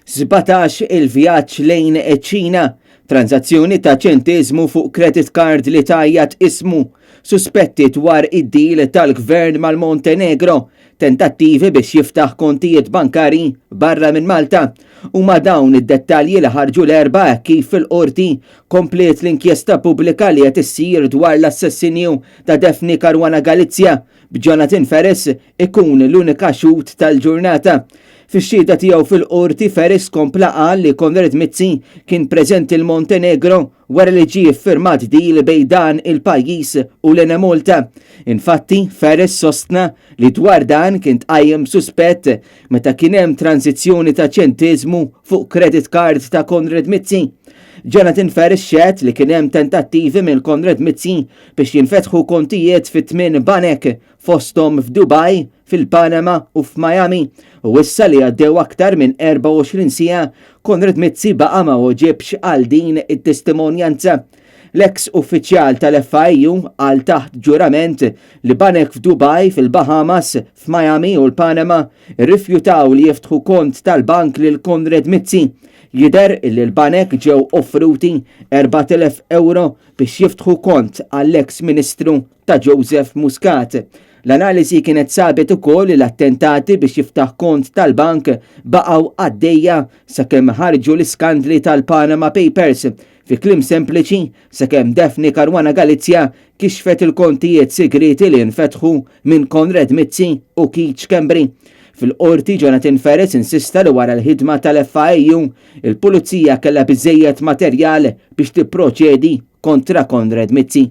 17 il-vjaġġ lejn iċ-Ċina, transazzjoni ta' ċentesmu fuq credit card li tajjat ismu, suspetti dwar id-deal tal-gvern mal-Montenegro, tentattivi biex jiftaħ kontijiet bankari barra minn Malta, u ma dawn id-dettalji li ħarġu l-erba' kif fil-qorti komplet l-inkjesta pubblika li qed issir dwar l-assassinju ta' Daphne Caruana Galizia b'Jonathan Ferris ikun l-unika xut tal-ġurnata. Fix-xhieda tiegħu fil-qorti Ferris kompla qal li Konrad Mizzi kien preżenti l-Montenegro wara li ġie ffirmat deal bejn dan il-pajjiż u l-Malta. Infatti, Ferris sostna li dwar dan kien tqajjem suspett meta kien hemm tranzizzjoni ta' ċentesmu fuq credit card ta' Konrad Mizzi. Jonathan Ferris xedt li kien hemm tentattivi mill Konrad Mizzi biex jinfetħu kontijiet fit-8 banek fosthom f'Dubai, fil-Panama u f'Miami, u issa li għaddew aktar minn 24 sija Konrad Mizzi baqa' ma weġibx għal din it-testimonjanza. L-eks uffiċjal tal-FIU għal taħt ġurament li banek f'Dubai, fil-Bahamas, f'Miami u l-Panama rrifjutaw li jiftħu kont tal-bank lil Konrad Mizzi. Jidher li l-banek ġew offruti 4,000 euro biex jiftħu kont għall-eks Ministru ta' Joseph Muscat. L-analiżi kienet sabet ukoll l-attentati biex jiftaħ kont tal-bank baqgħu għaddejja sakemm ħarġu l-iskandli tal-Panama Papers. Fi kliem sempliċi, sakemm Daphne Caruana Galizia kixfet il-kontijiet segreti li nfetħu minn Konrad Mizzi u Keith Schembri. Fil-qorti Jonathan Ferris insista li wara l-ħidma tal-FIU il-pulizija kellha biżżejjed materjal biex tipproċedi kontra Konrad Mizzi.